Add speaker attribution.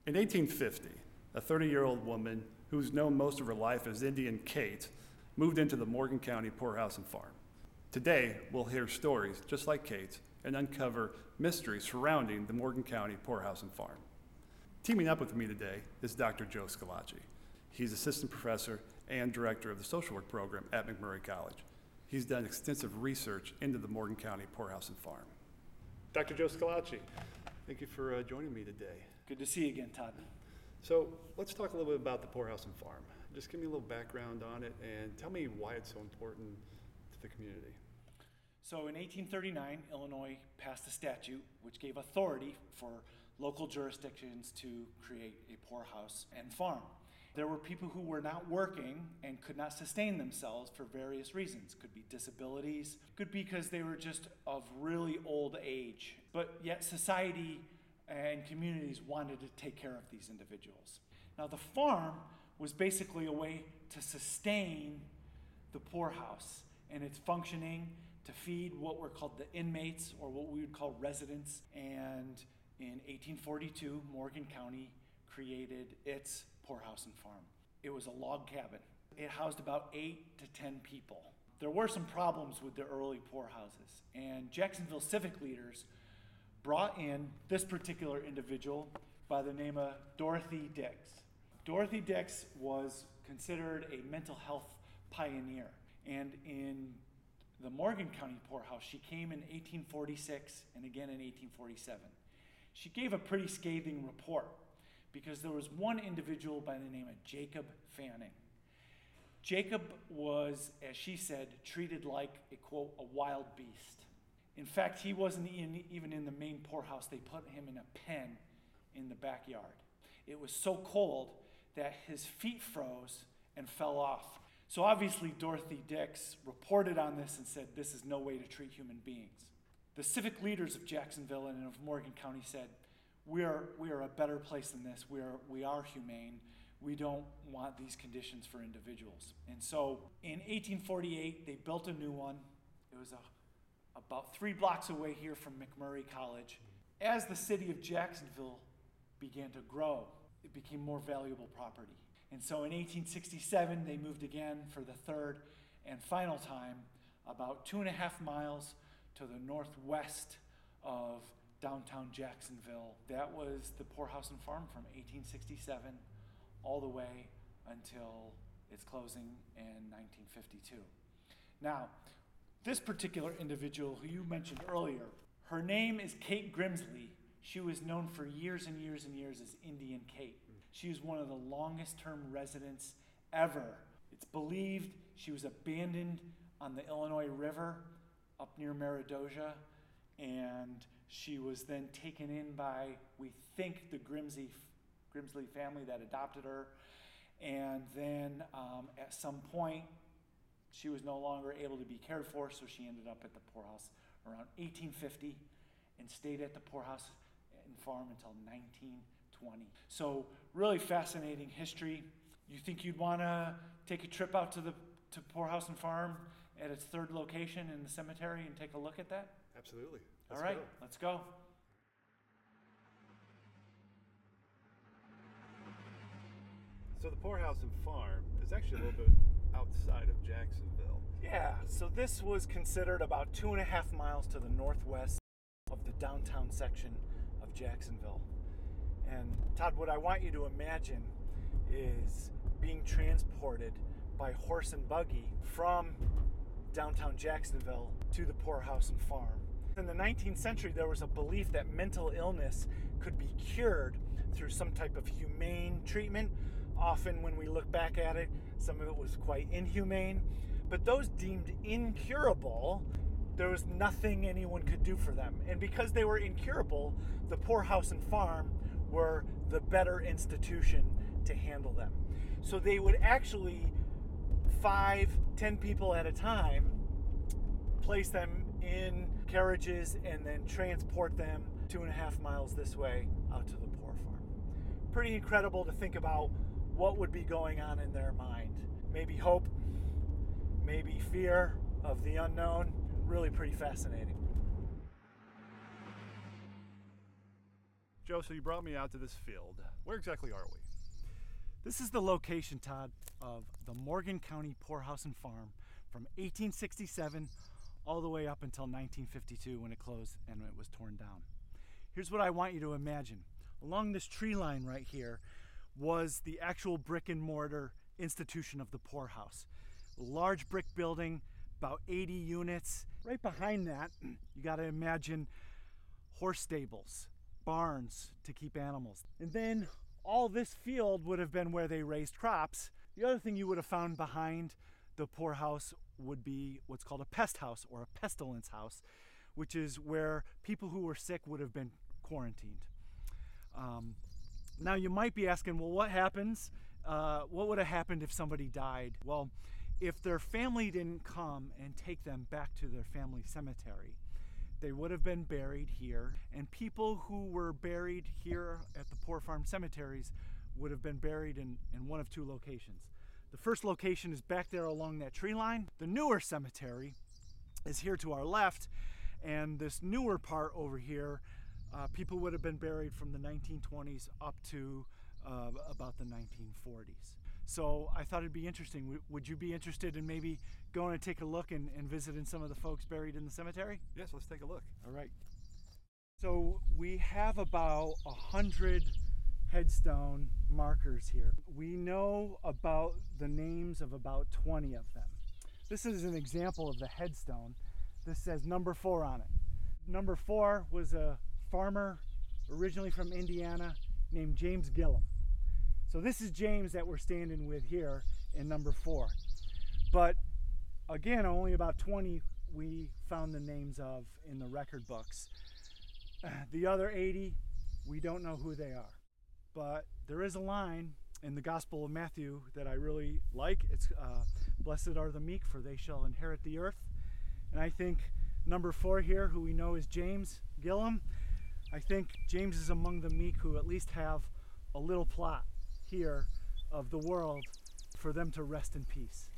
Speaker 1: In 1850, a 30-year-old woman who's known most of her life as Indian Kate moved into the Morgan County Poorhouse and Farm. Today, we'll hear stories just like Kate's and uncover mysteries surrounding the Morgan County Poorhouse and Farm. Teaming up with me today is Dr. Joe Squillace. He's assistant professor and director of the social work program at MacMurray College. He's done extensive research into the Morgan County Poorhouse and Farm. Dr. Joe Squillace, thank you for joining me today.
Speaker 2: Good to see you again, Todd.
Speaker 1: So let's talk a little bit about the Poorhouse and Farm. Just give me a little background on it and tell me why it's so important to the community.
Speaker 2: So in 1839, Illinois passed a statute which gave authority for local jurisdictions to create a poorhouse and farm. There were people who were not working and could not sustain themselves for various reasons. Could be disabilities, could be because they were just of really old age. But yet society and communities wanted to take care of these individuals. Now the farm was basically a way to sustain the poorhouse and its functioning, to feed what were called the inmates, or what we would call residents. And in 1842, Morgan County created its poorhouse and farm. It was a log cabin. It housed about 8 to 10 people. There were some problems with the early poorhouses, and Jacksonville civic leaders brought in this particular individual by the name of Dorothy Dix. Dorothy Dix was considered a mental health pioneer, and in the Morgan County Poorhouse, she came in 1846 and again in 1847. She gave a pretty scathing report because there was one individual by the name of Jacob Fanning. Jacob was, as she said, treated like a, quote, a wild beast. In fact, he wasn't even in the main poorhouse. They put him in a pen in the backyard. It was so cold that his feet froze and fell off. So obviously Dorothy Dix reported on this and said, this is no way to treat human beings. The civic leaders of Jacksonville and of Morgan County said, we are a better place than this. We are humane. We don't want these conditions for individuals. And so in 1848, they built a new one. It was about 3 blocks away here from MacMurray College. As the city of Jacksonville began to grow, it became more valuable property. And so in 1867, they moved again for the third and final time, about 2.5 miles to the northwest of downtown Jacksonville. That was the Poorhouse and Farm from 1867 all the way until its closing in 1952. Now, this particular individual who you mentioned earlier, her name is Kate Grimsley. She was known for years and years and years as Indian Kate. She was one of the longest term residents ever. It's believed she was abandoned on the Illinois River up near Meridosia, and she was then taken in by, we think, the Grimsley family that adopted her. And then at some point, she was no longer able to be cared for, so she ended up at the poorhouse around 1850 and stayed at the poorhouse and farm until 1920. So really fascinating history. You think you'd want to take a trip out to Poorhouse and Farm at its third location in the cemetery and take a look at that?
Speaker 1: Absolutely.
Speaker 2: All right, let's go.
Speaker 1: So the Poorhouse and Farm is actually a little bit outside of Jacksonville.
Speaker 2: Yeah, so this was considered about 2.5 miles to the northwest of the downtown section of Jacksonville. And Todd, what I want you to imagine is being transported by horse and buggy from downtown Jacksonville to the Poorhouse and Farm. In the 19th century, there was a belief that mental illness could be cured through some type of humane treatment. Often when we look back at it, some of it was quite inhumane. But those deemed incurable, there was nothing anyone could do for them. And because they were incurable, the Poorhouse and Farm were the better institution to handle them. So they would actually 5-10 people at a time place them in carriages and then transport them 2.5 miles this way out to the poor farm. Pretty incredible to think about what would be going on in their mind. Maybe hope, maybe fear of the unknown. Really pretty fascinating.
Speaker 1: Joe, so you brought me out to this field. Where exactly are we?
Speaker 2: This is the location, Todd, of the Morgan County Poorhouse and Farm from 1867 all the way up until 1952 when it closed and it was torn down. Here's what I want you to imagine. Along this tree line right here was the actual brick and mortar institution of the poorhouse. A large brick building, about 80 units. Right behind that, you got to imagine horse stables, barns to keep animals. And then all this field would have been where they raised crops. The other thing you would have found behind the poorhouse would be what's called a pest house or a pestilence house, which is where people who were sick would have been quarantined. Now you might be asking, well, what happens? What would have happened if somebody died? Well, if their family didn't come and take them back to their family cemetery, they would have been buried here, and people who were buried here at the poor farm cemeteries would have been buried in one of two locations. The first location is back there along that tree line. The newer cemetery is here to our left, and this newer part over here, people would have been buried from the 1920s up to about the 1940s. So I thought it'd be interesting. Would you be interested in maybe going and take a look and visiting some of the folks buried in the cemetery?
Speaker 1: Yes, let's take a look.
Speaker 2: All right. So we have about 100 headstone markers here. We know about the names of about 20 of them. This is an example of the headstone. This says number 4 on it. Number 4 was a farmer originally from Indiana named James Gillum. So this is James that we're standing with here in number 4. But again, only about 20 we found the names of in the record books. The other 80, we don't know who they are. But there is a line in the Gospel of Matthew that I really like. It's blessed are the meek, for they shall inherit the earth. And I think number 4 here, who we know is James Gillum, I think James is among the meek who at least have a little plot here of the world for them to rest in peace.